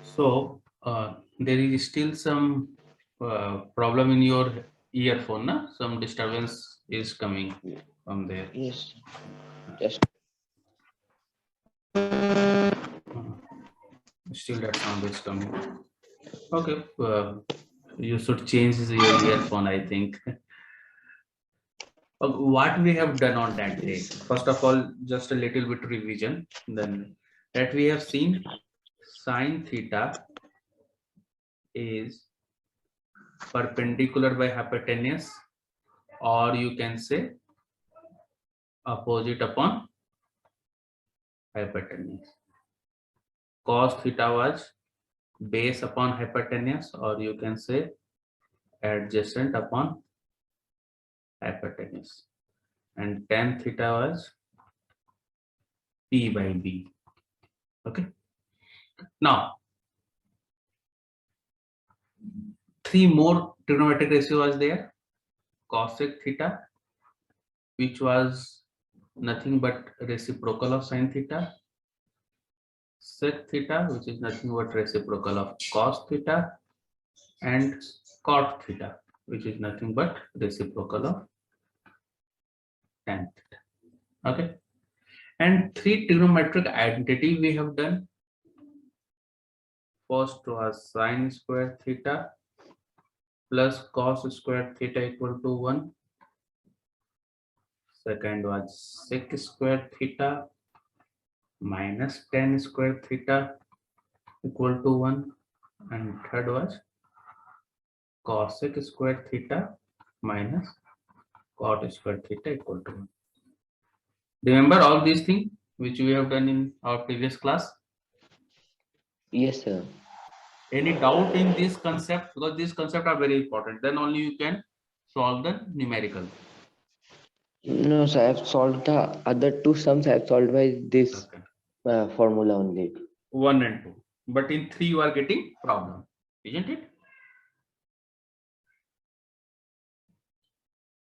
So there is still some problem in your earphone, na? Some disturbance is coming from there. Yes. Just Still that sound is coming. Okay, you should change your earphone, I think. What we have done on that day, first of all, just a little bit revision. Then that we have seen sine theta is perpendicular by hypotenuse, or you can say opposite upon hypotenuse. Cos theta was base upon hypotenuse, or you can say adjacent upon hypotenuse. And tan theta was P by B. Okay. Now, three more trigonometric ratio was there. Cosec theta, which was nothing but reciprocal of sine theta. Sec theta, which is nothing but reciprocal of cos theta. And cot theta, which is nothing but reciprocal of tan theta. Okay. And three trigonometric identity we have done. First was sine square theta plus cos square theta equal to 1. Second was sec square theta minus tan square theta equal to 1. And third was cosec square theta minus cot square theta equal to 1. Remember all these things which we have done in our previous class? yes, sir. Any doubt in this concept? Because these concepts are very important. Then only you can solve the numerical. No, sir. I have solved the other two sums. I have solved by this formula only. 1 and 2. But in 3 you are getting problem, isn't it?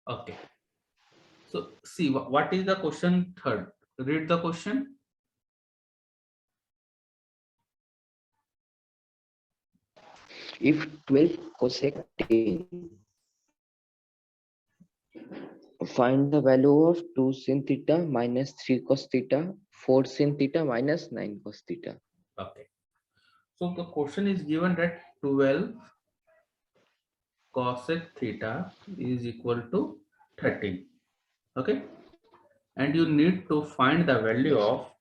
Okay. So see what is the question third. Read the question. If 12 cosec 10, find the value of 2 sin theta minus 3 cos theta, 4 sin theta minus 9 cos theta. Okay. So the question is given that 12 cosec theta is equal to 13. Okay. And you need to find the value Yes. of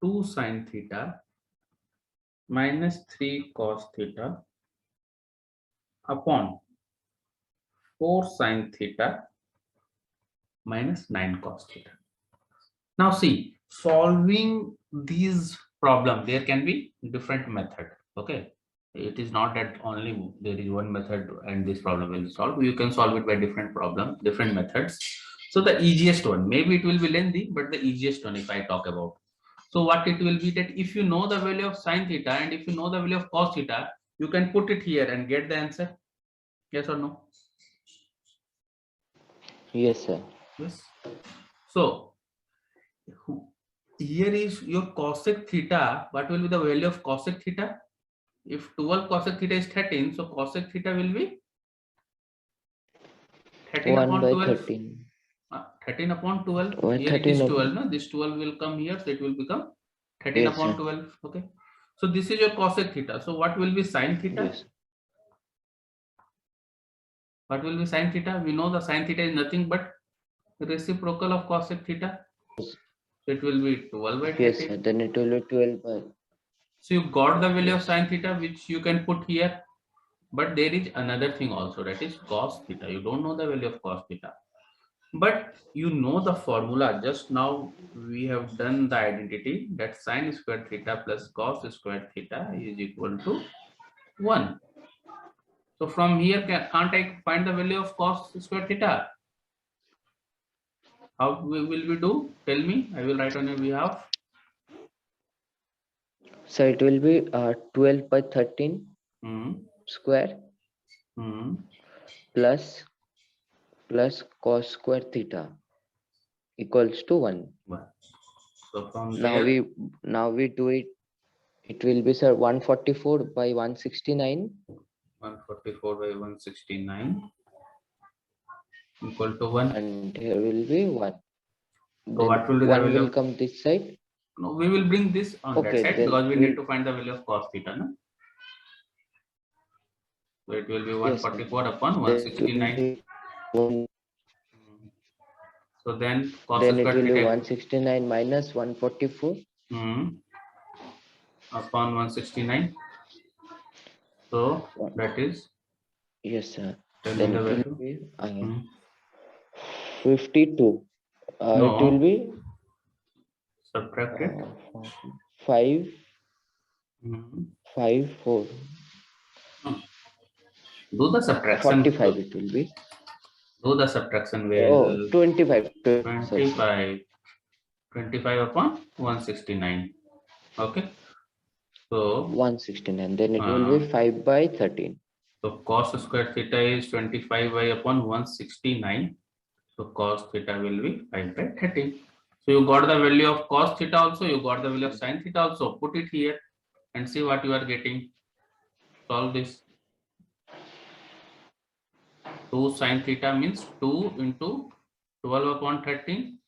2 sin theta minus 3 cos theta upon 4 sin theta minus 9 cos theta. Now see, solving these problem, there can be different method. Okay. It is not that only there is one method and this problem will solve. You can solve it by different problem, different methods. So the easiest one, maybe it will be lengthy, but the easiest one if I talk about. So what it will be that if you know the value of sine theta and if you know the value of cos theta, you can put it here and get the answer. Yes or no? Yes, sir. Yes. So here is your cosec theta. What will be the value of cosec theta? If 12 cosec theta is 13, so cosec theta will be 13 1 upon by 12. 13. 13 upon 12. Or Here it 13 is of 12. No? This 12 will come here, so it will become 13 yes, upon sir. 12. Okay. So this is your cosec theta. So what will be sine theta? Yes. What will be sine theta? We know the sine theta is nothing but reciprocal of cosec theta. So it will be 12 by 13. Yes, sir. Then it will be 12 by. So you got the value of Yes. sine theta, which you can put here. But there is another thing also, that is cos theta. You don't know the value of cos theta, but you know the formula. Just now we have done the identity that sine square theta plus cos square theta is equal to 1. So from here, can't I find the value of cos square theta? How will we do? Tell me. I will write on your behalf. So it will be 12 by 13 square plus cos square theta equals to 1. So from Now there, we do it. It will be, sir, 144 by 169, 144 by 169 equal to 1. and here will be 1. So Then what will be the 1 value will of, come this side. no, we will bring this on that Okay, side then because we need we, to find the value of cos theta. No? So it will be yes, sir. 144 upon Then it will 169. be one, So then cos then it square will be theta 169 minus 144. Upon 169. So that is, Yes, sir. tell me Then the it will value. be Hmm. 52. It will No, be subtract it. 5, Hmm. 5, 4, Do the subtraction. 45. It will be. Do the subtraction. Oh, Will 25. Sorry, sir. 25. 25 upon 169. Okay. So 169. Then it will uh, be 5 by 13. so cos square theta is 25 by upon 169. So cos theta will be 5 by 13. So you got the value of cos theta also, you got the value of sin theta also. Put it here and see what you are getting. Solve this. 2 sin theta means 2 into 12 upon 13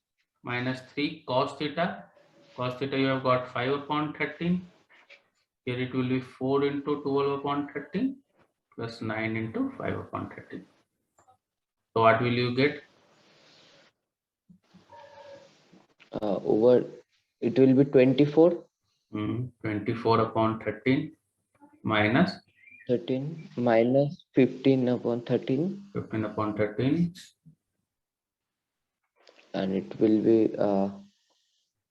minus 3 cos theta. Cos theta you have got 5 upon 13. Here it will be 4 into 12 upon 13 plus 9 into 5 upon 13. So what will you get? Over, it will be 24. 24 upon 13 minus 13 minus 15 upon 13, 15 upon 13. and it will be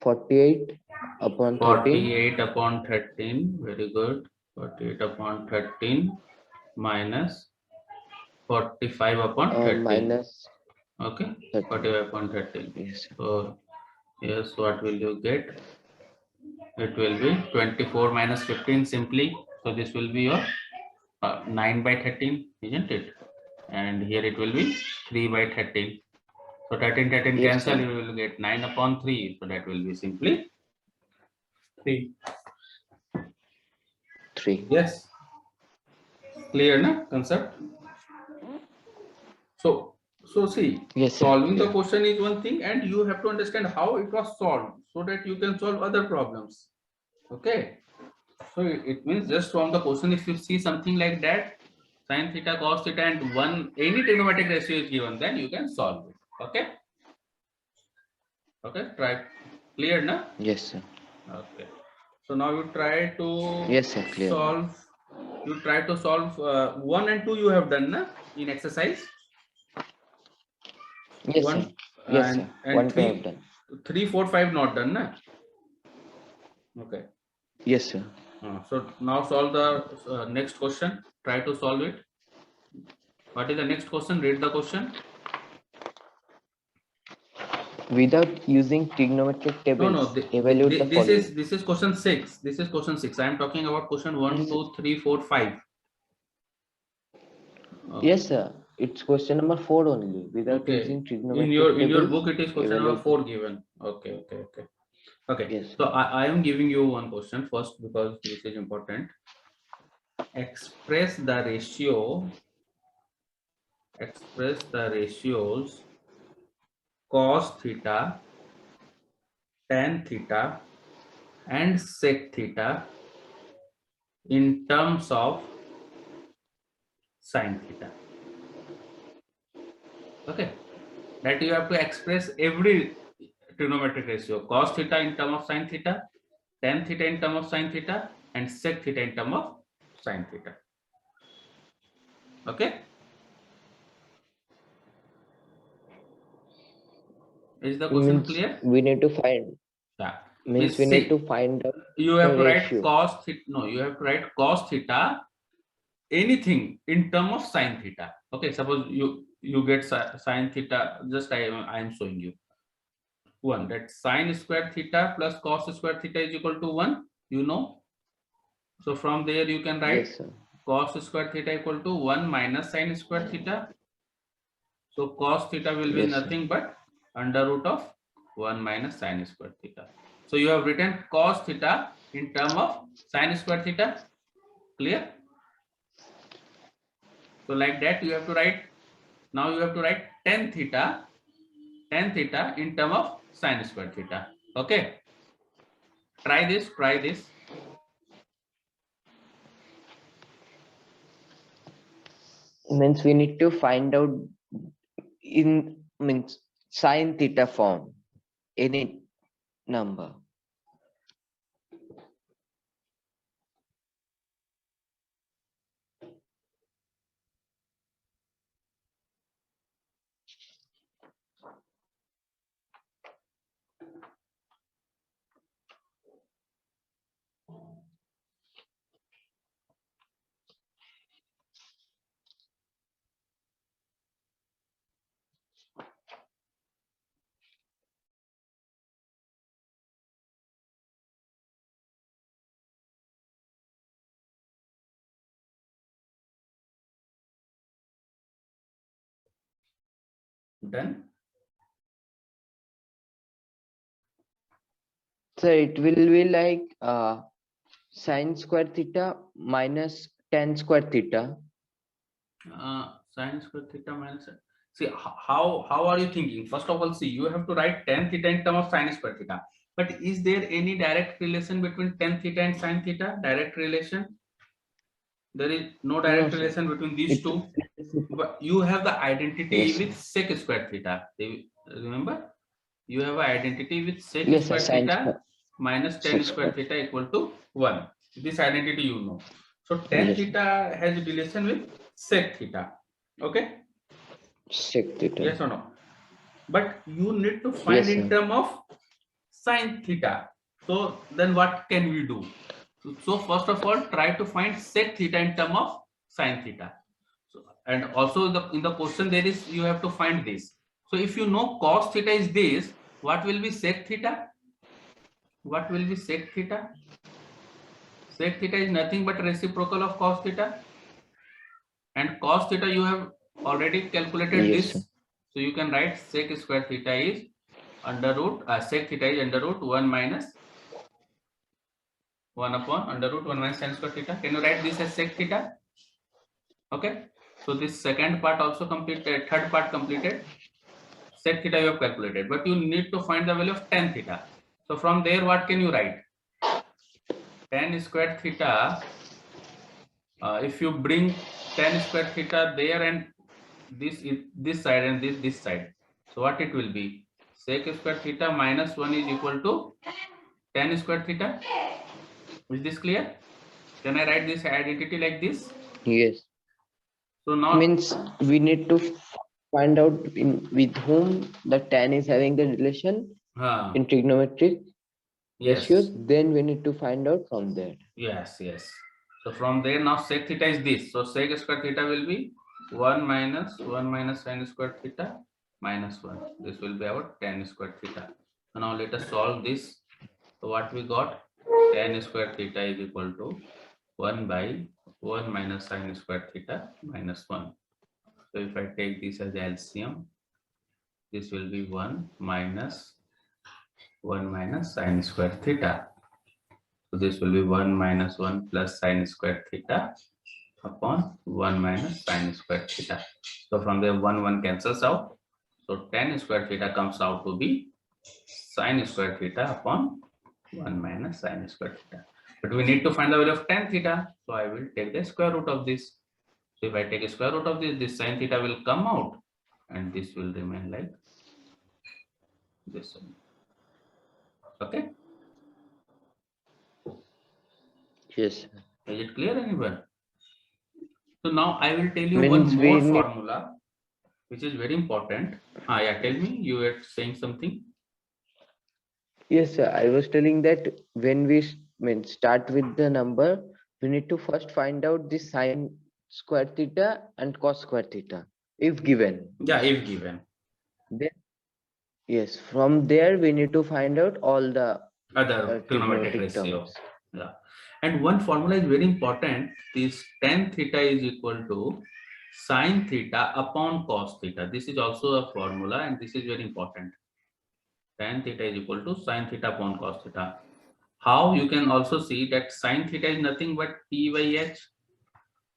48 upon 13, 48 upon 13. Very good. 48 upon 13 minus 45 upon 13. minus Okay. 13. 45 upon 13. Yes, So yes, what will you get? It will be 24 minus 15 simply. So this will be your 9 by 13, isn't it? And here it will be 3 by 13. So 13 yes, cancel, sir. you will get 9 upon 3. So that will be simply 3. 3. Yes, clear na concept? So see, Yes, sir. solving the Clear. question is one thing, and you have to understand how it was solved so that you can solve other problems. Okay. So it means just from the question, if you see something like that, sin theta, cos theta, and one any trigonometric ratio is given, then you can solve it. Okay. Okay. Try. Clear na? Yes, sir. Okay. So now you try to Yes, sir. Clear. solve. You try to solve 1 and 2 you have done na in exercise. Yes, sir. 1 Yes, sir. and 1 to have 3, done. 3, 4, 5 not done na. Okay. Yes, sir. So now solve the next question. Try to solve it. What is the next question? Read the question. Without using trigonometric tables, No. evaluate the following. This is question 6. This is question 6. I am talking about question 1, Yes, 2, 3, 4, 5. Okay. yes, sir. It's question number 4 only. Without Okay. using In trigonometric your tables, book it is question number evaluate 4 given. Okay. Yes, So sir. I am giving you one question first because this is important. Express the ratios cos theta, tan theta, and sec theta in terms of sin theta. Okay, that you have to express every trigonometric ratio: cos theta in terms of sin theta, tan theta in terms of sin theta, and sec theta in terms of sin theta. Okay, is the question Means clear? we need to find. Yeah. Means Means we need to see, find out you the have to write ratio. cos theta. No, you have to write cos theta anything in terms of sin theta. Okay, suppose you get sin theta. Just I am showing you one, that sin square theta plus cos square theta is equal to 1. You know, so from there you can write Yes, sir. cos square theta equal to 1 minus sin square theta. So cos theta will be Yes, sir. nothing but under root of 1 minus sin square theta. So you have written cos theta in term of sin square theta. Clear? So like that you have to write. Now you have to write tan theta in term of sin square theta. Okay. Try this. Try this. Means we need to find out in means sin theta form any number. Done. So it will be like sin square theta minus tan square theta. Sin square theta minus. See how are you thinking? First of all, see you have to write tan theta in term of sin square theta. But is there any direct relation between tan theta and sin theta? Direct relation? There is no No, direct sir. relation between these two. But you have the identity Yes, with sec square theta. Remember, you have an identity with sec yes, sir. square Sin theta square minus tan six square square. theta equal to 1. This identity you know. So tan Yes, theta has relation with sec theta. Okay? sec theta. Yes or no? But you need to find Yes, in sir. term of sin theta. So then what can we do? So first of all, try to find sec theta in term of sin theta. So, and also in the question there is you have to find this. So if you know cos theta is this, what will be sec theta? What will be sec theta? Sec theta is nothing but reciprocal of cos theta. And cos theta you have already calculated Yes, sir. this. So you can write sec square theta is under root, sec theta is under root 1 minus 1 upon under root 1 minus sin square theta. Can you write this as sec theta? Okay. So this second part also completed, third part completed. Sec theta you have calculated, but you need to find the value of tan theta. So from there, what can you write? Tan square theta, if you bring tan square theta there and this side and this side, so what it will be? Sec square theta minus 1 is equal to tan square theta. Is this clear? Can I write this identity like this? Yes. So now, Means we need to find out with whom the tan is having the relation in trigonometric ratios. yes, Then we need to find out from there. yes. So from there now sec theta is this. So sec square theta will be 1 minus sin square theta minus 1. This will be our tan square theta. So now let us solve this. So what we got? Tan square theta is equal to 1 by 1 minus sin square theta minus 1. So if I take this as LCM, this will be 1 minus sin square theta. So this will be 1 minus 1 plus sin square theta upon 1 minus sin square theta. So from there 1 cancels out. So tan square theta comes out to be sin square theta upon 1 minus sin square theta. But we need to find the value of tan theta. So I will take the square root of this. So if I take a square root of this sin theta will come out and this will remain like this one. Okay. Yes. Is it clear anyone? So now I will tell you one Means we more need. formula which is very important. Yeah, tell me, you were saying something. Yes, sir. I was telling that when we start with the number, we need to first find out the sine square theta and cos square theta, if given. Yeah, if given. Then, yes, from there we need to find out all the Other trigonometric trigonometric ratio. terms. Yeah. And one formula is very important. This tan theta is equal to sine theta upon cos theta. This is also a formula and this is very important. Tan theta is equal to sin theta upon cos theta. How? You can also see that sin theta is nothing but P by H,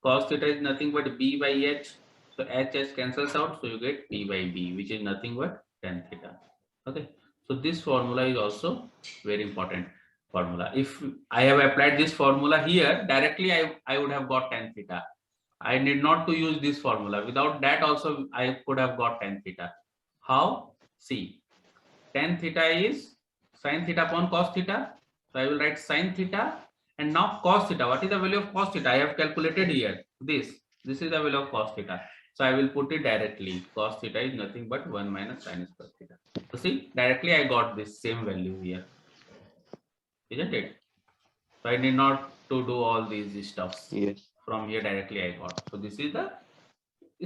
cos theta is nothing but B by H. So H cancels out, so you get P by B, which is nothing but tan theta. Okay. So this formula is also very important formula. If I have applied this formula here, directly I would have got tan theta. I need not to use this formula. Without that also I could have got tan theta. How? See, tan theta is sin theta upon cos theta. So I will write sin theta and now cos theta. What is the value of cos theta? I have calculated here. This is the value of cos theta. So I will put it directly. Cos theta is nothing but 1 minus sin square theta. So see, directly I got this same value here. Isn't it? So I need not to do all these stuffs. Yes. From here directly I got. So this is the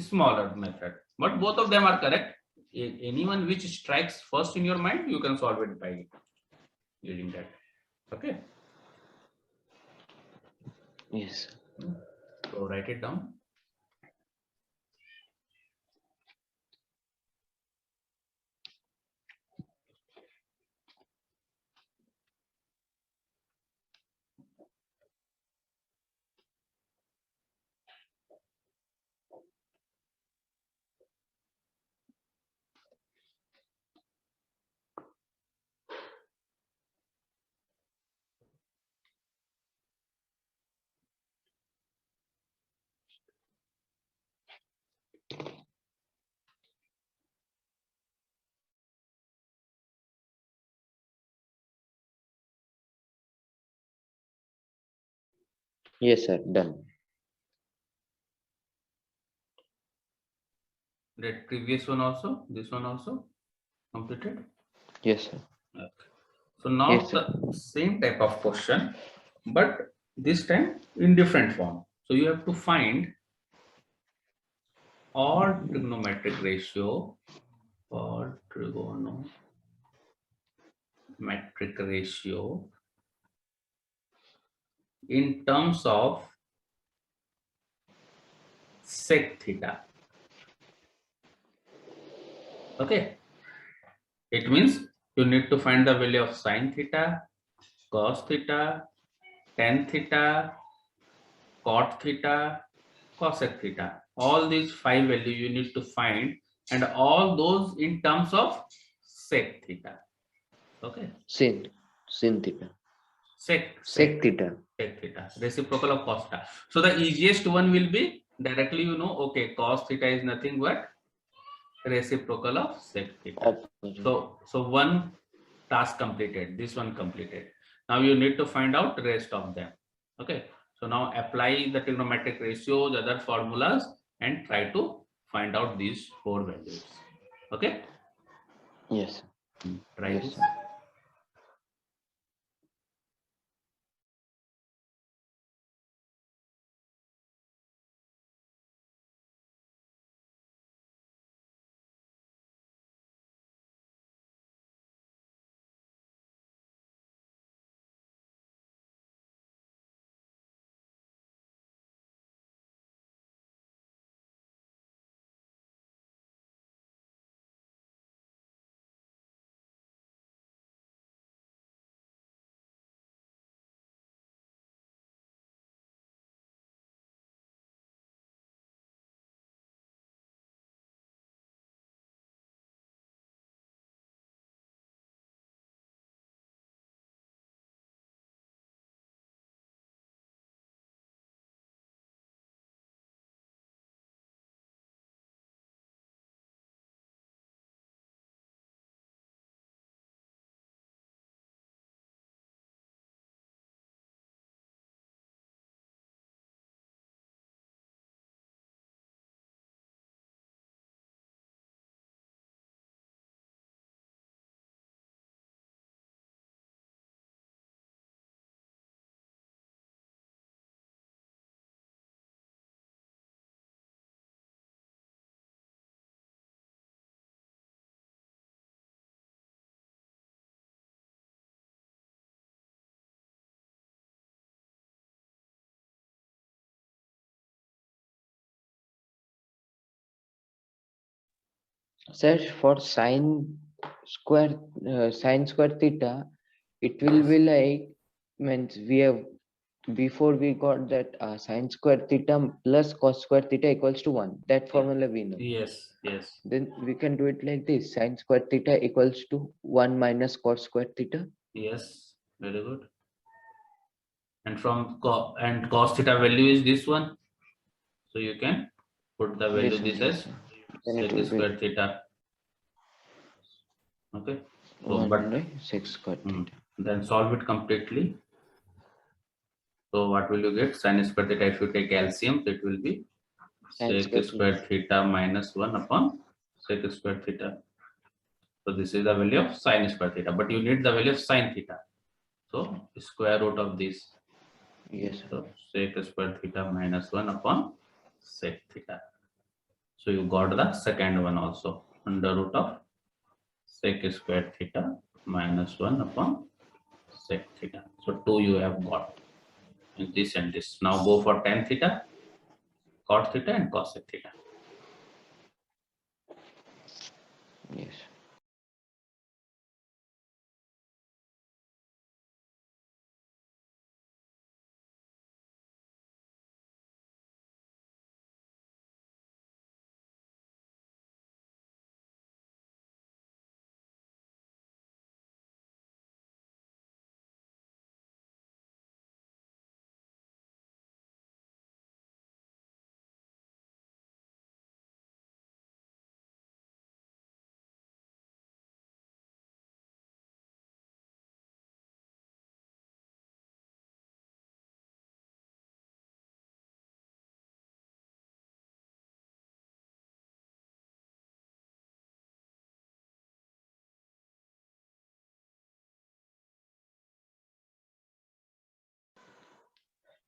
smaller method, but both of them are correct. Anyone which strikes first in your mind, you can solve it by using that. Okay. Yes. So write it down. Yes, sir. Done. That previous one also, this one also completed. Yes, sir. Okay. So now Yes, sir. the same type of question, but this time in different form. So you have to find all trigonometric ratio or trigonometric ratio in terms of sec theta. Okay, it means you need to find the value of sin theta, cos theta, tan theta, cot theta, cosec theta. All these 5 values you need to find, and all those in terms of sec theta. Okay, Sin theta. sec Sec theta. sec theta, reciprocal of cos theta. So the easiest one will be directly, okay, cos theta is nothing but reciprocal of sec theta. Opposite. So one task completed, this one completed. Now you need to find out the rest of them. Okay, so now apply the trigonometric ratios, other formulas, and try to find out these 4 values. Okay. Yes, sir. Try Yes, this. sir. Sir, for sine square sine square theta, it will be like, means we have before we got that sine square theta plus cos square theta equals to 1. That formula we know. Yes, yes, Then we can do it like this: sine square theta equals to 1 minus cos square theta. yes. Very good. And and cos theta value is this one. So you can put the value This one, this yes, as sir. Then it sec will be square theta. Okay. So 1 but by 6 square theta. then solve it completely. So what will you get? Sin square theta, if you take LCM, so it will be Sine sec square square theta. theta minus 1 upon sec square theta. So this is the value of sin square theta, but you need the value of sin theta. So square root of this. Yes, sir. So sec square theta minus 1 upon sec theta. So you got the second one also, under root of sec square theta minus 1 upon sec theta. So 2 you have got in this and this. Now go for tan theta, cot theta and cosec theta. Yes.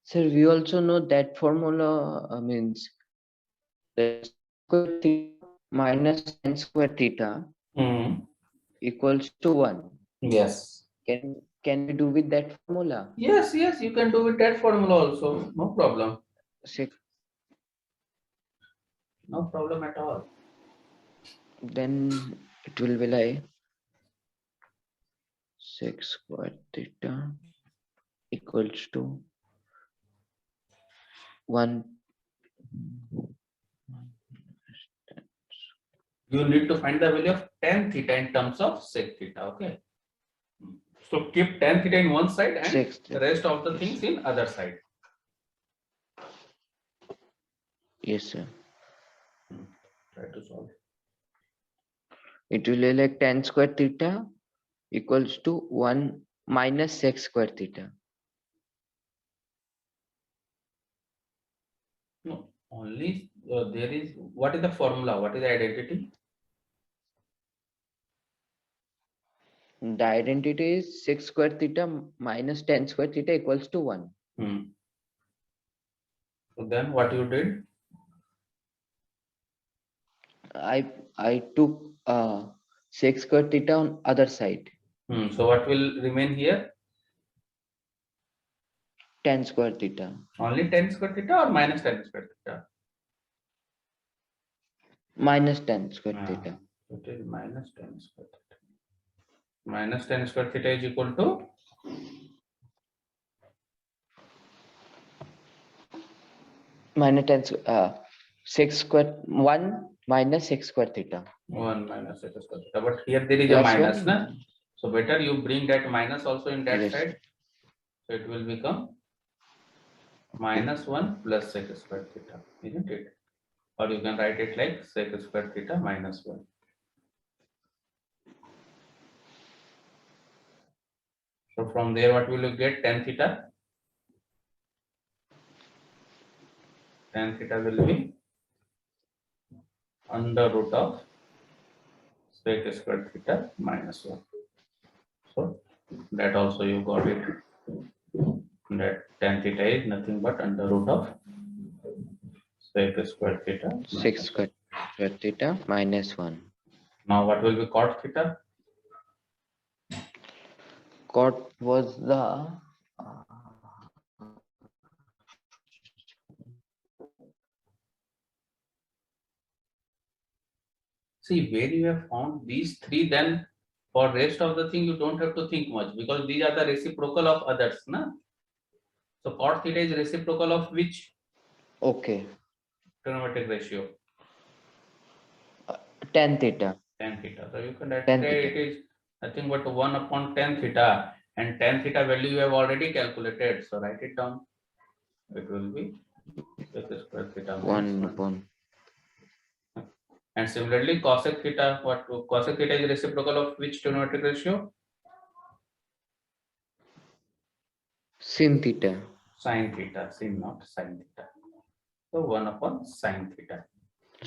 Sir, we also know that formula means the square theta minus sine square theta equals to 1. Yes. Can we do with that formula? Yes, yes, you can do with that formula also. No problem. Sec, No problem at all. then it will be like sec square theta equals to 1. You need to find the value of tan theta in terms of sec theta. Okay. So keep tan theta in one side and Sec the theta. rest of the Yes, things sir. in other side. Yes, sir. Try to solve. It will be like tan square theta equals to 1 minus sec square theta. No, only there is, what is the formula? What is the identity? The identity is sec square theta minus tan square theta equals to 1. So then what you did? I took sec square theta on other side, So what will remain here? tan square theta. Only tan square theta or minus tan square theta? Minus tan square theta. It is minus tan square theta. Minus tan square theta is equal to Minus tan sec square 1 minus sec square theta 1 minus sec square theta. But here there is a plus minus, 1. na? So better you bring that minus also in that Yes. side. So it will become minus 1 plus sec square theta, isn't it? Or you can write it like sec square theta minus 1. So from there, what will you get? Tan theta? Tan theta will be under root of sec square theta minus 1. So that also you got it. That tan theta is nothing but under root of sec square theta Sec minus 1. square theta minus 1. Now what will be cot theta? Cot was the See, where you have found these three, then for rest of the thing you don't have to think much because these are the reciprocal of others, na? So cot theta is reciprocal of which Okay. trigonometric ratio? Tan theta. Tan theta. So you can write Tan it theta. is nothing but 1 upon tan theta, and tan theta value you have already calculated. So write it down. It will be sec square theta minus 1 1. upon And similarly, cosec theta, what cosec theta is reciprocal of which trigonometric ratio? sin theta. Sin theta, sin not sin theta. So 1 upon sin theta.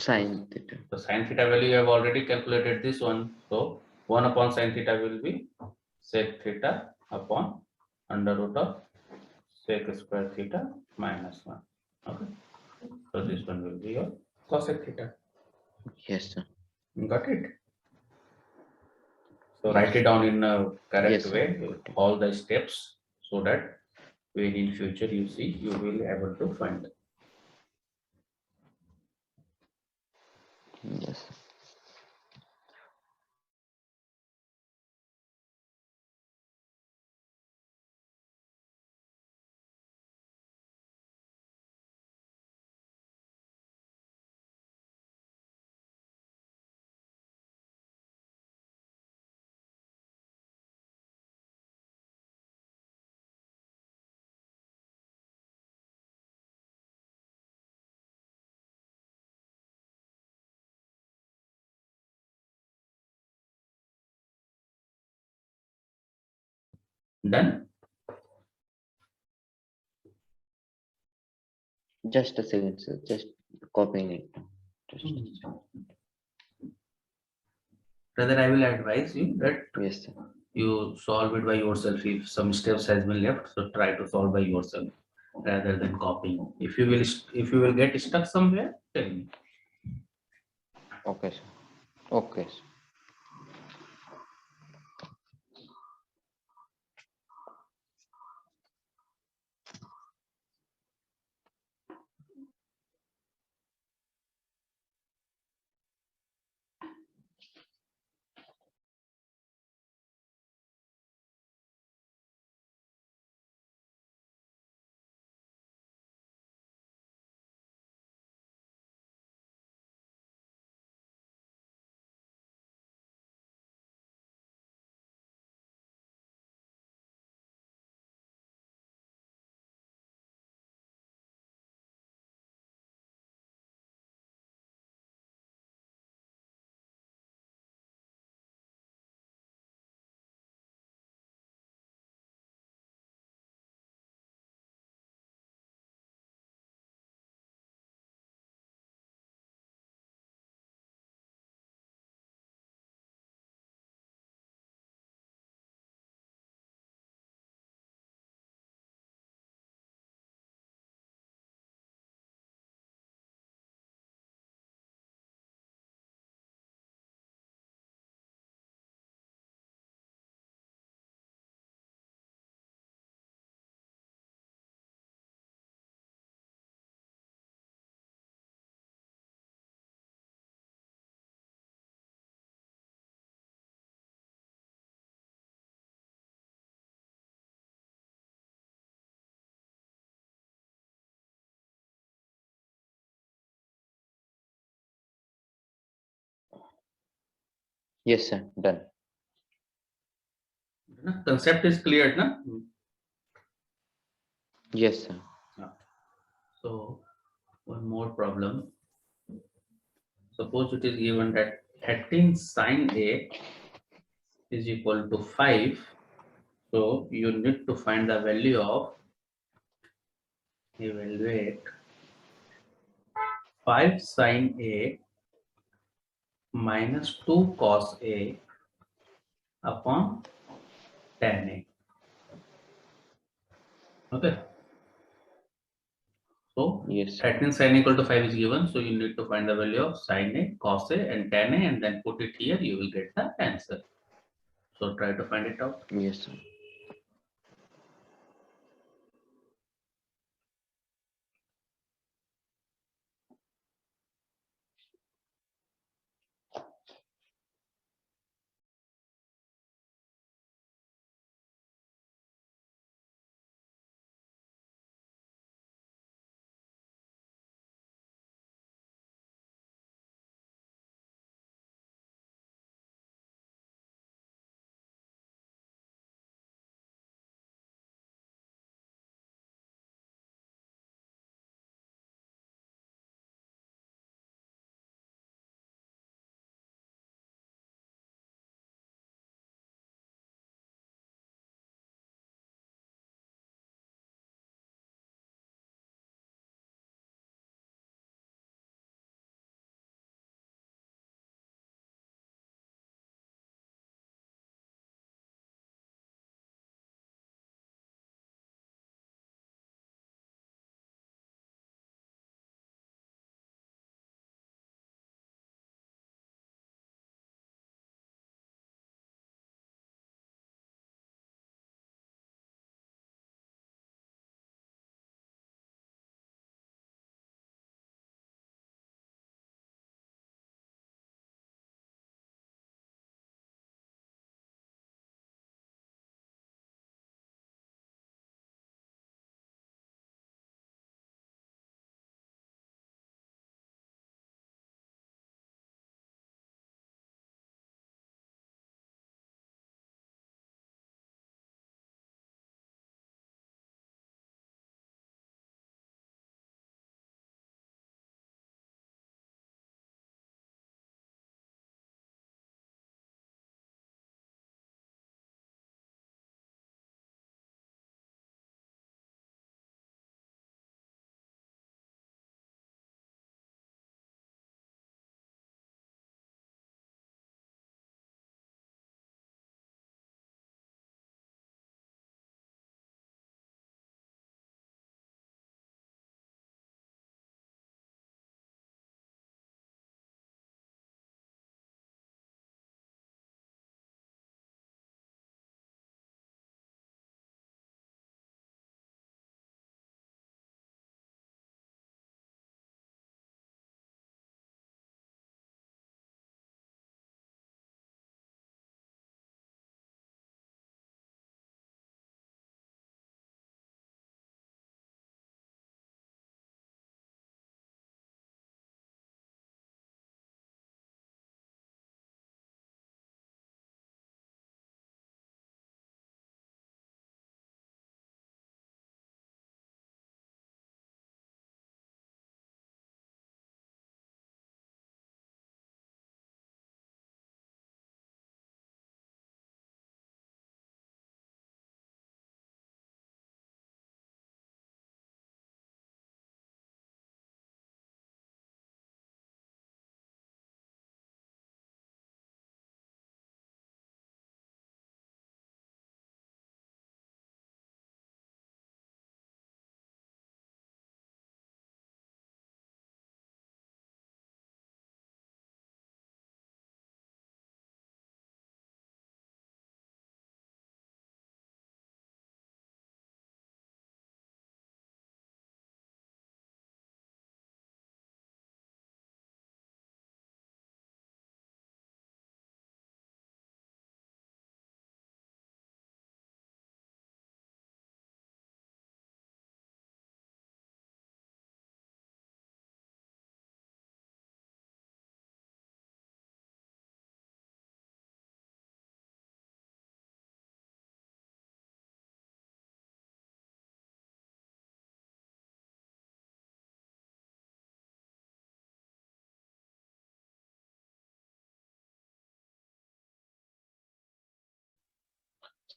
Sin theta. So sin theta value you have already calculated this one. So 1 upon sin theta will be sec theta upon under root of sec square theta minus 1. Okay. So this one will be your cosec theta. Yes, sir. Got it? So Yes. write it down in a correct Yes, sir. way, Got it. all the steps, so that when in future you see, you will able to find. Yes. Done? Just a second, sir. Just copying it. Just a second. Rather, I will advise you that Yes, sir. you solve it by yourself. If some steps has been left, so try to solve by yourself rather than copying. If you will get stuck somewhere, tell me. Okay, sir. Okay, sir. Yes, sir. Done. Concept is clear, na? Yes, sir. Yeah. So one more problem. Suppose it is given that 13 sine A is equal to 5. So you need to find the value of, evaluate 5 sine A minus 2 cos A upon tan A. Okay. So Yes, sir. 13 sine equal to 5 is given. So you need to find the value of sine A, cos A, and tan A, and then put it here. You will get the answer. So try to find it out. Yes, sir.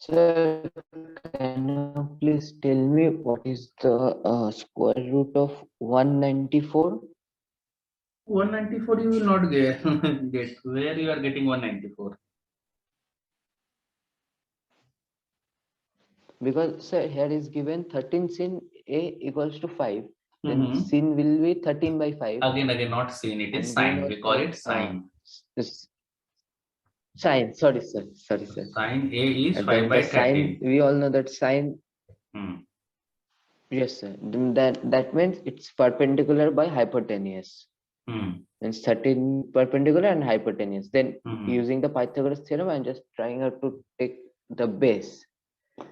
Sir, can you please tell me what is the square root of 194? 194 you will not get. Get where you are getting 194. Because sir, here is given 13 sin A equals to 5. Then Mhm. sin will be 13 by 5. Again, not sin. It is And we sine. know We call that it sine. sine. Sorry, sir. Sorry, sir. Sine A is And 5 then the by sine, 13. we all know that sine. Hmm. Yes, sir. Then that means it's perpendicular by hypotenuse. Hmm. Means 13 perpendicular and hypotenuse. Then Hmm. using the Pythagoras theorem, I'm just trying out to take the base.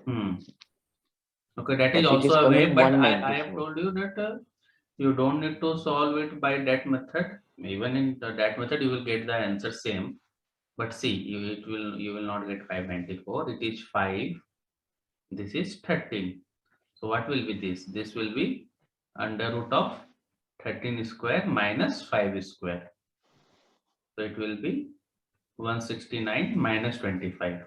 Hmm. Okay, that is But it is also a way, coming but I have 194. told you that you don't need to solve it by that method. Even in that method, you will get the answer same. But see, you will not get 594. It is 5. This is 13. So what will be this? This will be under root of 13 square minus 5 square. So it will be 169 minus 25.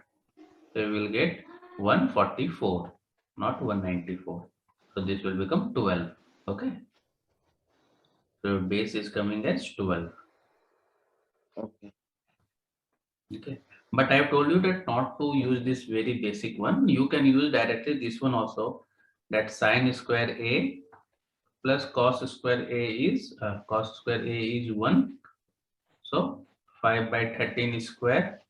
So you will get 144, not 194. So this will become 12. Okay. So base is coming as 12. Okay. Okay. But I have told you that not to use this very basic one. You can use directly this one also. That sine square A plus cos square A is 1. So 5 by 13 square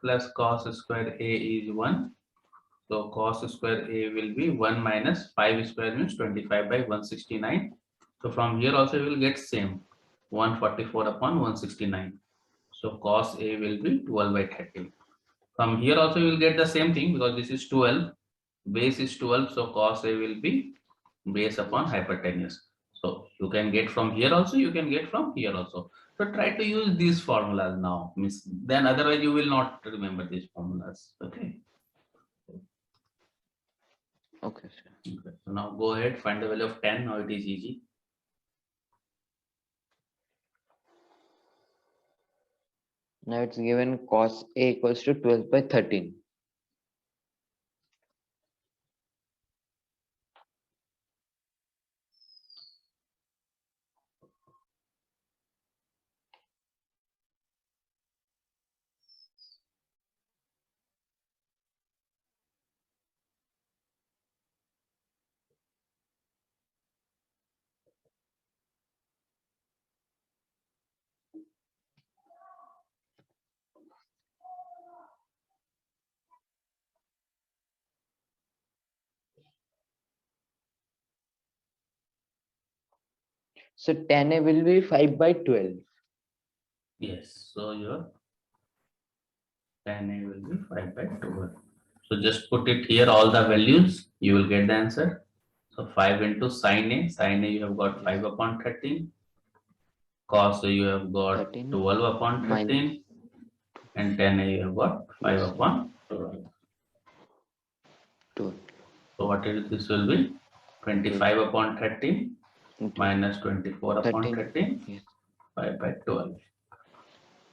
plus cos square A is 1. So cos square A will be 1 minus 5 square means 25 by 169. So from here also we will get same 144 upon 169. So cos A will be 12 by 13. From here also you will get the same thing because this is 12. Base is 12. So cos A will be base upon hypotenuse. So you can get from here also, you can get from here also. So try to use these formulas now. Then otherwise you will not remember these formulas. Okay. Okay, sir. Okay. So now go ahead, find the value of 10. Now it is easy. Now it's given cos A equals to 12 by 13. So tan A will be 5 by 12. Yes. So your tan A will be 5 by 12. So just put it here, all the values, you will get the answer. So 5 into sin A. Sin A you have got 5 upon 13. Cos A you have got 13 12 upon minus 13. And tan A you have got 5 yes, upon 12. 12. So what is this will be? 25 upon 13 Into minus 24 upon 13. 13, Yes. 5 by 12.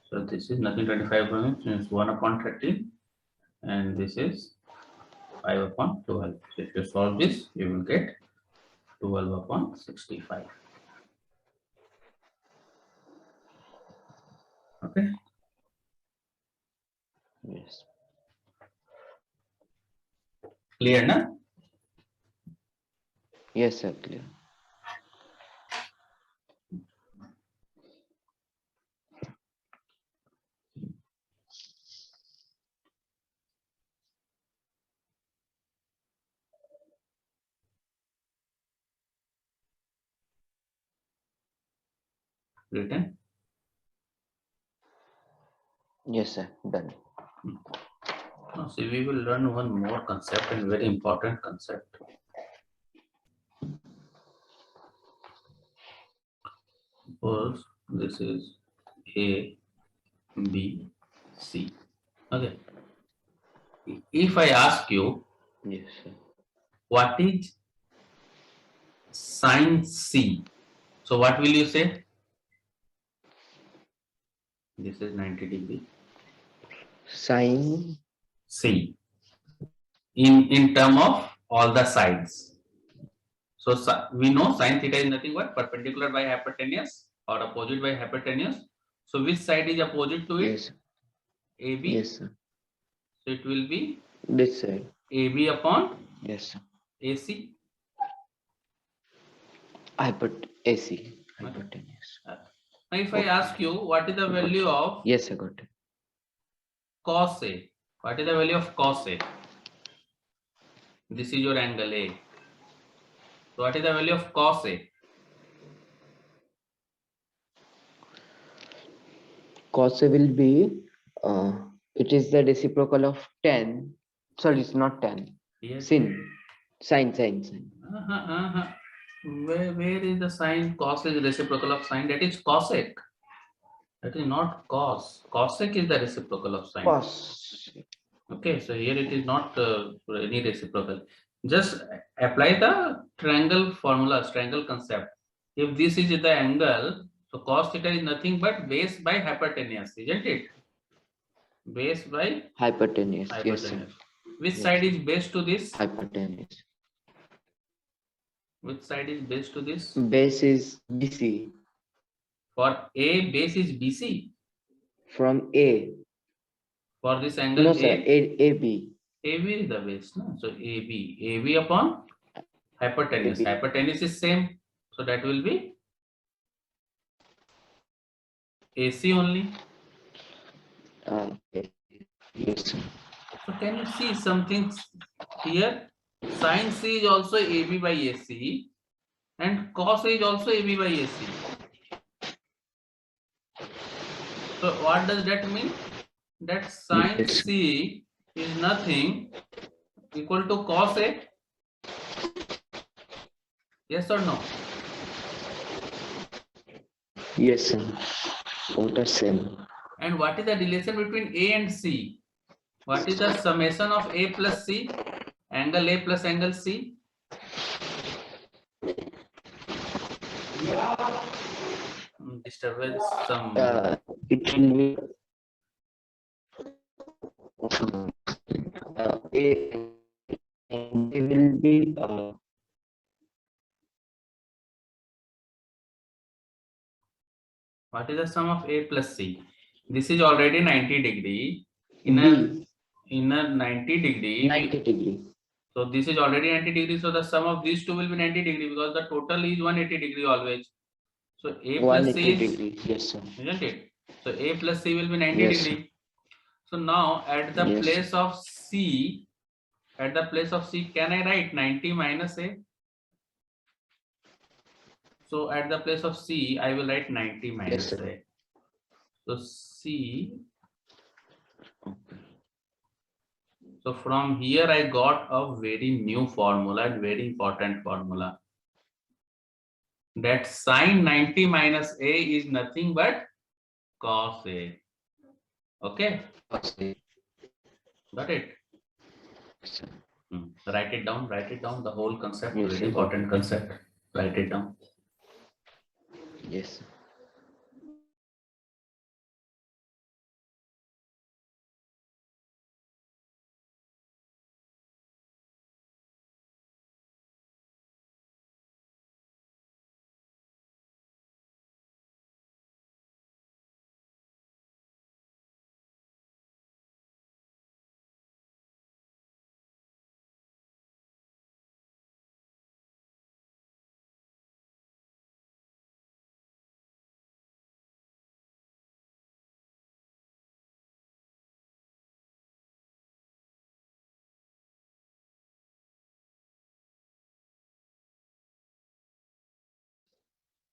So this is nothing, 25 means 1 upon 13, and this is 5 upon 12. So if you solve this, you will get 12 upon 65. Okay, Yes. clear now? Yes, sir. Clear. Written. Yes, sir. Done. Now see, we will learn one more concept and very important concept. Suppose this is A, B, C. Okay. If I ask you Yes, sir. what is sine C, so what will you say? This is 90 degree. Sine C. in term of all the sides. So we know sin theta is nothing but perpendicular by hypotenuse or opposite by hypotenuse. So which side is opposite to it? Yes. AB. Yes, sir. So it will be This side. AB upon Yes, sir. AC. AC. Hypotenuse. Now if I ask you what is the value of Yes, I got it. cos A? What is the value of cos A? This is your angle A. So what is the value of cos A? Cos A will be, it is the reciprocal of 10. Sorry, it's not 10. Yes. Sin. Sin. Where is the sign? Cos is reciprocal of sine. That is cosec. That is not cos. Cosec is the reciprocal of sine. Cos. Okay, so here it is not any reciprocal. Just apply the triangle formula, triangle concept. If this is the angle, so cos theta is nothing but base by hypotenuse, isn't it? Base by Hypotenuse. Yes, sir. hypotenuse. Which Yes. side is base to this? Hypotenuse. Which side is base to this? Base is BC. For A, base is BC. From A. For this angle No, sir. A, AB. AB is the base, no? So AB upon hypotenuse. AB. Hypotenuse is same, so that will be AC only. Yes, sir. So can you see something here? Sin C is also AB by AC, and cos A is also AB by AC. So what does that mean? That sin Yes. C is nothing equal to cos A. Yes or no? Yes, sir. Both are same. And what is the relation between A and C? What is the summation of A plus C? Angle A plus angle C? Disturbance some. It will be A, and it will be What is the sum of A plus C? This is already 90 degree. In a 90 degree. 90 degree. So this is already 90 degree. So the sum of these two will be 90 degree because the total is 180 degree always. So A plus C 180 is, degree. Yes, sir. isn't it? So A plus C will be 90 Yes, degree. So now at the Yes. place of C, can I write 90 minus A? So at the place of C, I will write 90 minus sir. A. So C. So from here I got a very new formula, very important formula. That sin 90 minus A is nothing but cos A. Okay? Got it? Yes, sir. Write it down, the whole concept, Yes, very sir. important concept. Write it down. Yes, sir.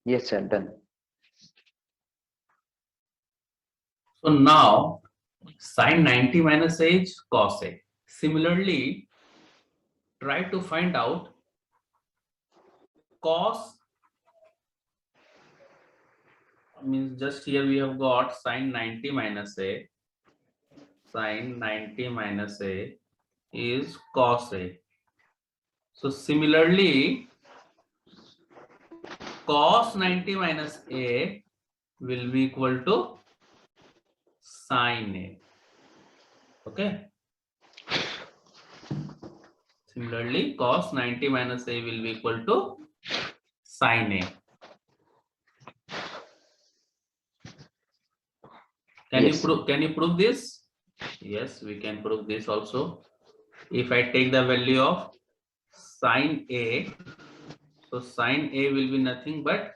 Yes, sir. Done. So now sin 90 minus A is cos A. Similarly, try to find out cos, means just here we have got sin 90 minus A. Sin 90 minus A is cos A. So similarly, cos 90 minus A will be equal to sin A. Okay. Similarly, cos 90 minus A will be equal to sin A. Can Yes. you prove this? Yes, we can prove this also. If I take the value of sin A, so sin A will be nothing but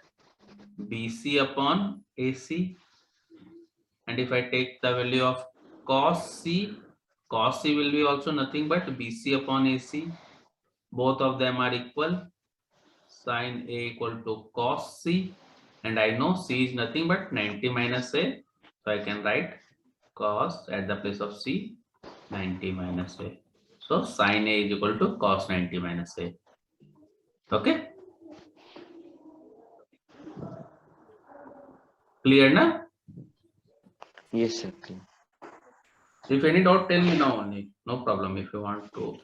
BC upon AC. And if I take the value of cos C will be also nothing but BC upon AC. Both of them are equal. Sin A equal to cos C. And I know C is nothing but 90 minus A. So I can write cos at the place of C, 90 minus A. So sin A is equal to cos 90 minus A. Okay? Clear now? Yes, sir. If any doubt, tell me now only. No problem if you want to.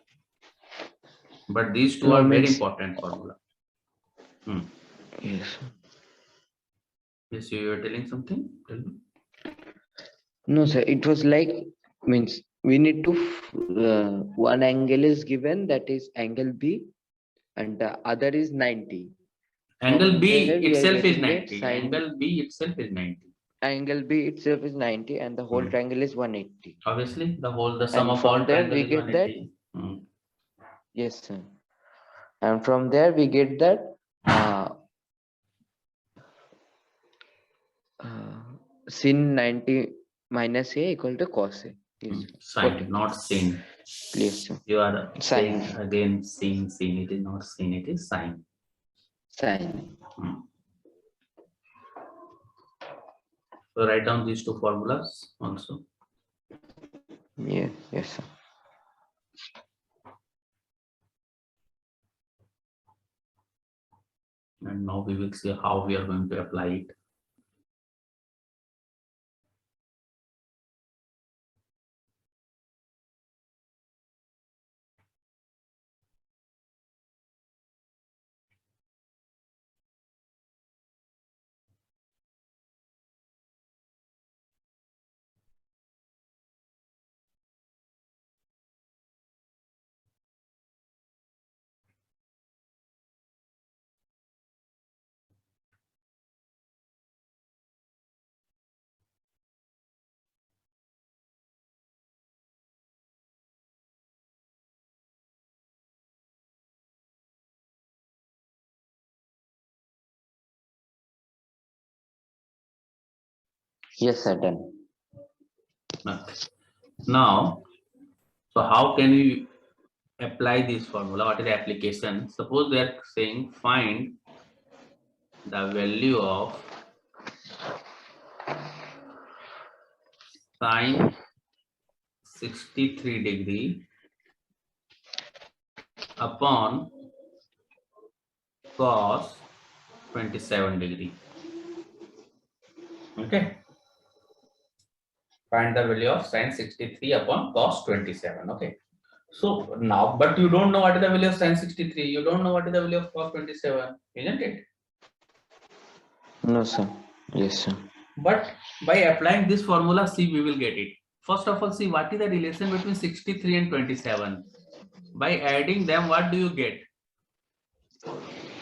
But these two No, are very means important formula. yes. Yes, you were telling something? Tell me. No, sir. It was like means we need to one angle is given, that is angle B, and the other is 90. Angle From B there we are itself is getting a 90. sine. Angle B itself is 90. Angle B itself is 90, and the whole triangle is 180. Obviously, the sum And of from all there triangle we is get that. 180. Yes, sir. And from there we get that sin 90 minus A equal to cos A. Yes. Sine, not sin. Yes, sir. You are saying Sine. again sin. It is not sin, it is sine. Sine. So write down these two formulas also. Yeah. Yes, sir. And now we will see how we are going to apply it. Yes, sir. Done. Now, so how can we apply this formula? What is the application? Suppose they are saying find the value of sine 63° upon cos 27°. Okay. Find the value of sine 63 upon cos 27. Okay. So now, but you don't know what is the value of sine 63. You don't know what is the value of cos 27, isn't it? No, sir. Yes, sir. But by applying this formula, see, we will get it. First of all, see what is the relation between 63 and 27. By adding them, what do you get?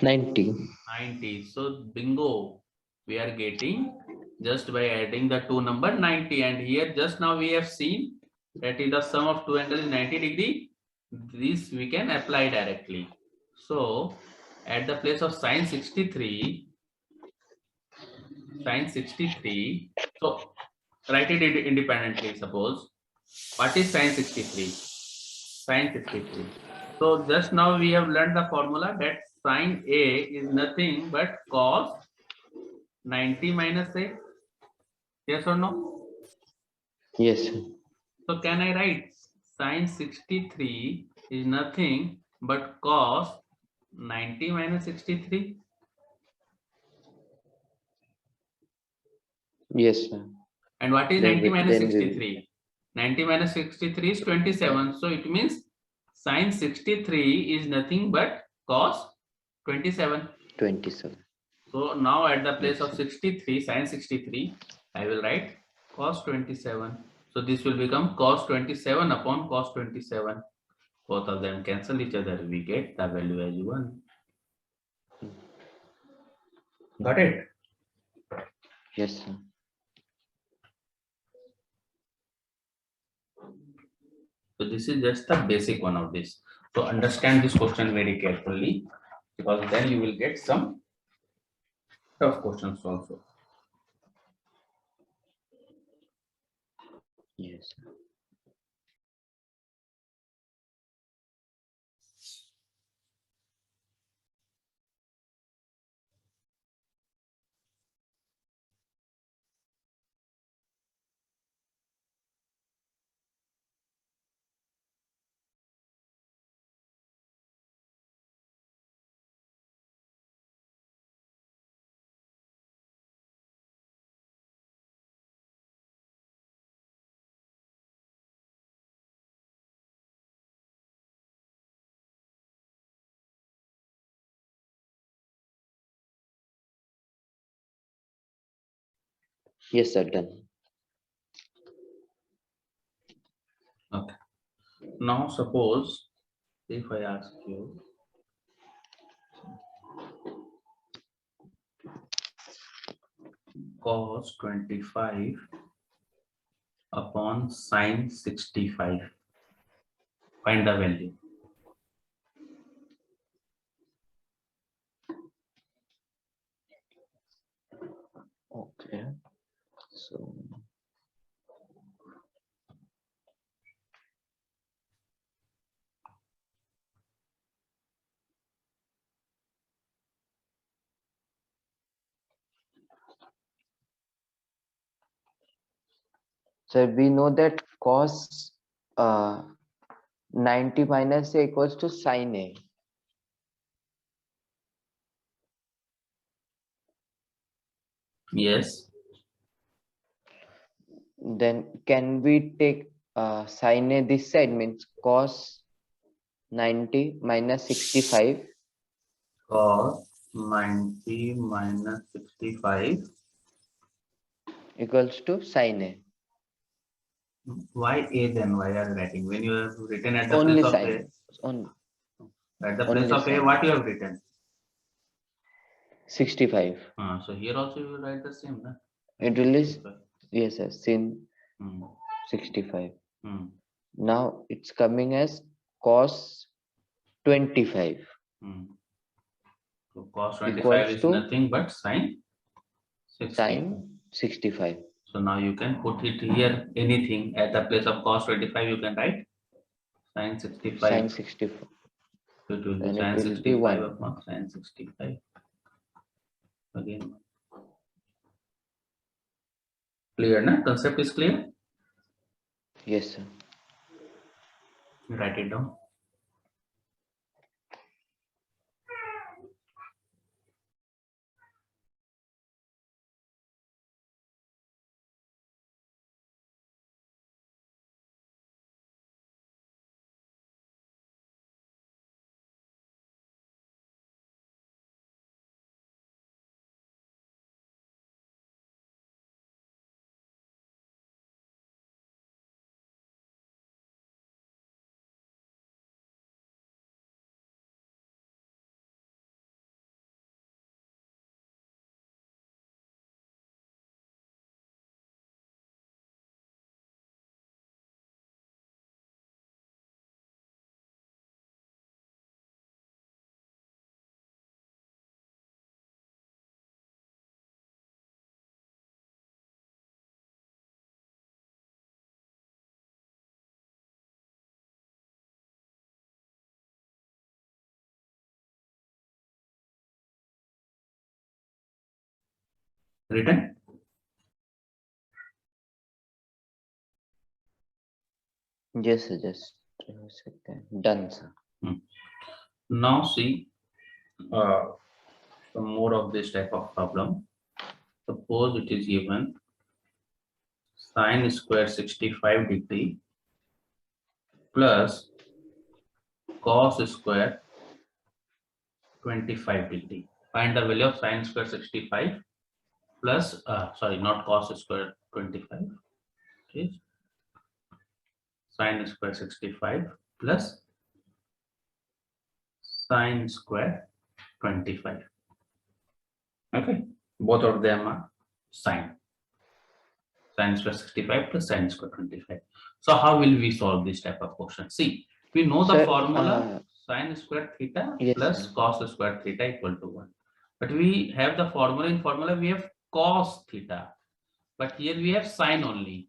90. 90. So bingo, we are getting just by adding the two number 90. And here just now we have seen that is the sum of two angles is 90°. This we can apply directly. So at the place of sine 63, so write it independently. Suppose what is sine 63? Sine 63. So just now we have learned the formula that sine A is nothing but cos 90 minus A. Yes or no? Yes, sir. So can I write sine 63 is nothing but cos 90 minus 63? Yes, sir. And what is Then 90 minus then 63? 90 minus 63 is 27. So it means sine 63 is nothing but cos 27. 27. So now at the place of 63, sine 63, I will write cos 27. So this will become cos 27 upon cos 27. Both of them cancel each other. We get the value as 1. Got it? Yes, sir. So this is just the basic one of this. So understand this question very carefully, because then you will get some tough questions also. Yes. Yes, sir. Done. Okay. Now suppose if I ask you cos 25 upon sin 65, find the value. Okay. So we know that cos 90 minus a equals to sin a. Yes. Then can we take sin a this side, means cos 90 minus 65 Cos 90 minus 65. equals to sin a. Why a then? Why are you writing? When you have written at the Only place of a, sin. On, at the place only of a, sin. what you have written? 65. So here also you will write the same. Na? It will is, 65. yes, sir, sin Hmm. 65. Hmm. Now it's coming as cos 25 Hmm. So cos 25 equals is to nothing but sin 65. sin 65. So now you can put it here anything at the place of cos 25, you can write sin 65. Sin 65. So it will be Then it sin will be 65 1. upon sin 65. Again, clear, na? Concept is clear? Yes, sir. Write it down. Written? Yes, sir. Just a second. Done, sir. Now see some more of this type of problem. Suppose it is given sin square 65 degree plus cos square 25 degree. Find the value of sin square 65 plus, sorry, not cos square 25. Okay. Sin square 65 plus sine square 25. Okay, both of them are sine square 65 plus sine square 25. So how will we solve this type of question? See, we know the Sir, formula sine square theta yes, plus sir. cos square theta equal to 1. But we have the formula, in formula we have cos theta, but here we have sine only.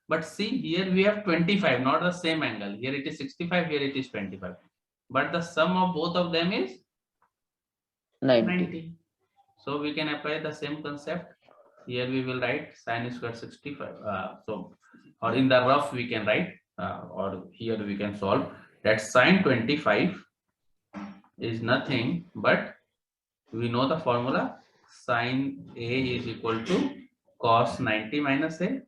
But see, here we have 25, not the same angle. Here it is 65, here it is 25. But the sum of both of them is 90. So we can apply the same concept. Here we will write sine square 65. Or in the rough we can write, or here we can solve that sine 25 is nothing but, we know the formula, sine A is equal to cos 90 minus A.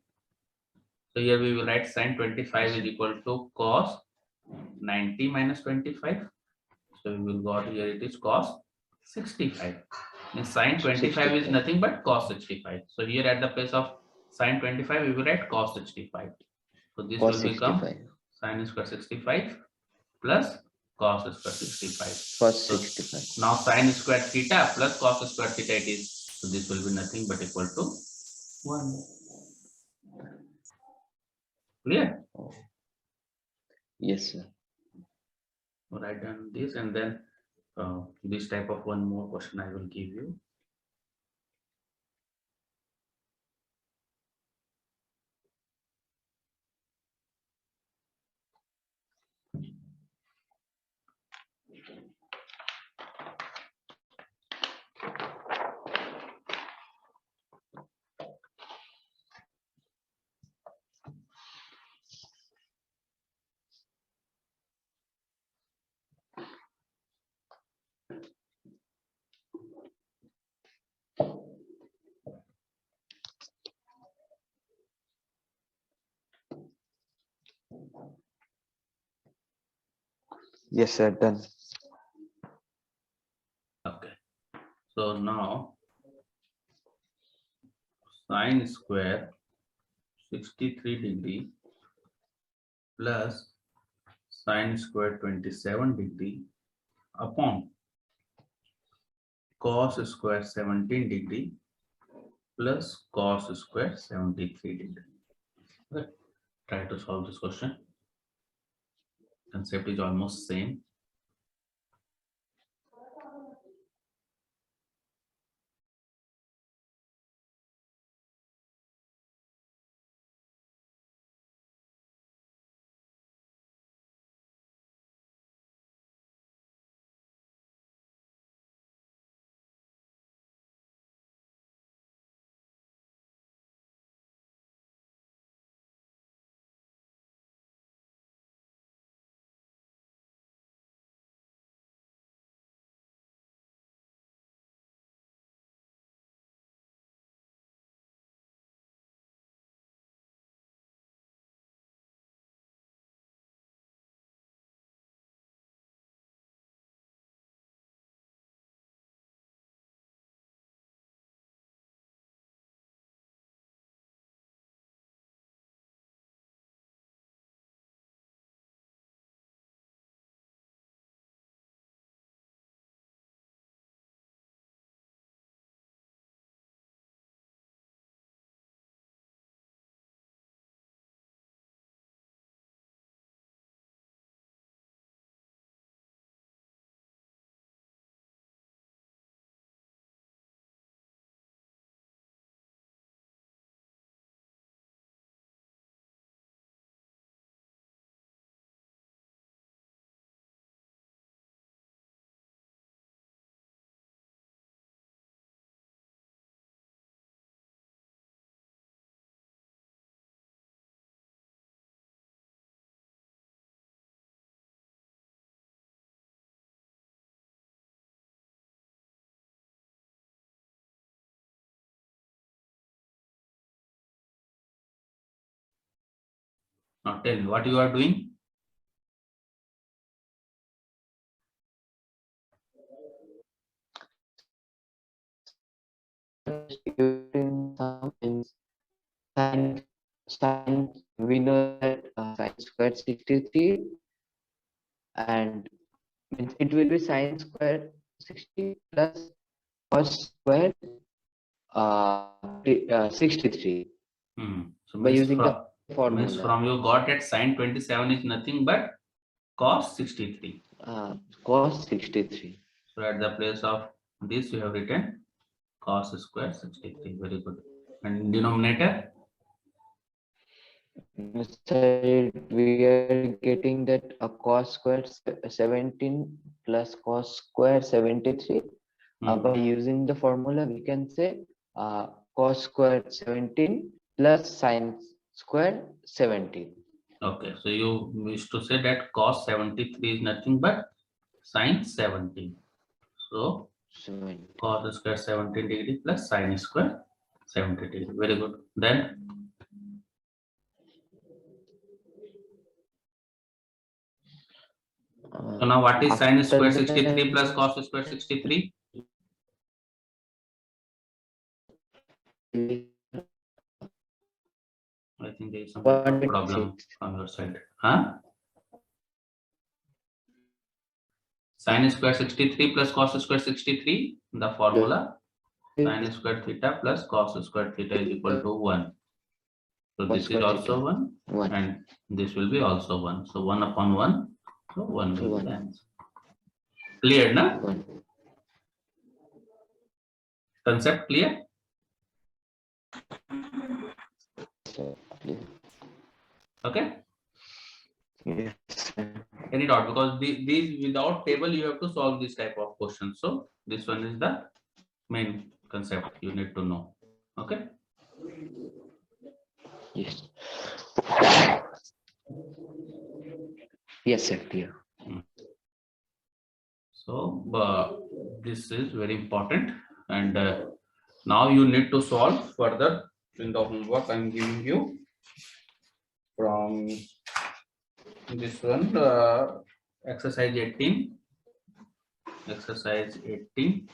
So here we will write sine 25 is equal to cos 90 minus 25. So we will got here it is cos 65. And sine 25 is 65. nothing but cos 65. So here at the place of sine 25 we will write cos 65. So this Cos will become 65. sine square 65 plus cos square 65. Cos So 65. now sine square theta plus cos square theta it is. So this will be nothing but equal to 1. Clear? Oh. Yes, sir. Write down this, and then this type of one more question I will give you. Yes, sir. Done. Okay. So now sine square 63 degree plus sine square 27 degree upon cos square 17 degree plus cos square 73 degree. Okay. Try to solve this question. Concept is almost same. Now tell me what you are doing. Using some sine, sine, we know that sine square 63 and means it will be sine square 60 plus cos square 63 So by means using the means formula. from you got that sine 27 is nothing but cos 63. Cos 63. So at the place of this you have written cos square 63. Very good. And denominator? So we are getting that a cos square 17 plus cos square 73. By using the formula, we can say cos square 17 plus sine square 17. Okay, so you wish to say that cos 73 is nothing but sine 17. So 17. cos square 17 degree plus sine square 70 degree. Very good. Then so now what is sine After square that, 63 plus cos square 63? I think there is some network problem 126. from your side. Huh? Sine square 63 plus cos square 63, the formula sine square theta plus cos square theta is equal to 1. So Cos this is square also theta. 1 1. and this will be also 1. So 1 upon 1. So 1 will be the answer. Clear, na? 1. Concept clear? Okay. Yes. Any doubt? Because these without table you have to solve this type of questions. So this one is the main concept you need to know. Okay. Yes. Yes, sir. Clear. So this is very important, and now you need to solve further in the homework I'm giving you from this one, exercise 18. Exercise 18.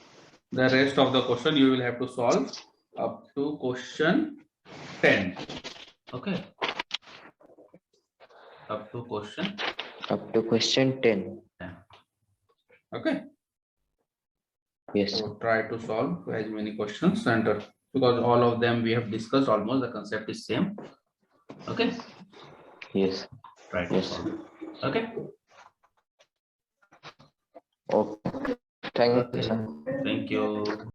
The rest of the question you will have to solve up to question 10. Okay. Up to question. Up to question 10. 10. Okay. Yes. So try to solve as many questions, and because all of them we have discussed almost, the concept is same. Okay. Yes. Try to Yes. solve. Okay. Okay. Thank you, sir. Thank you.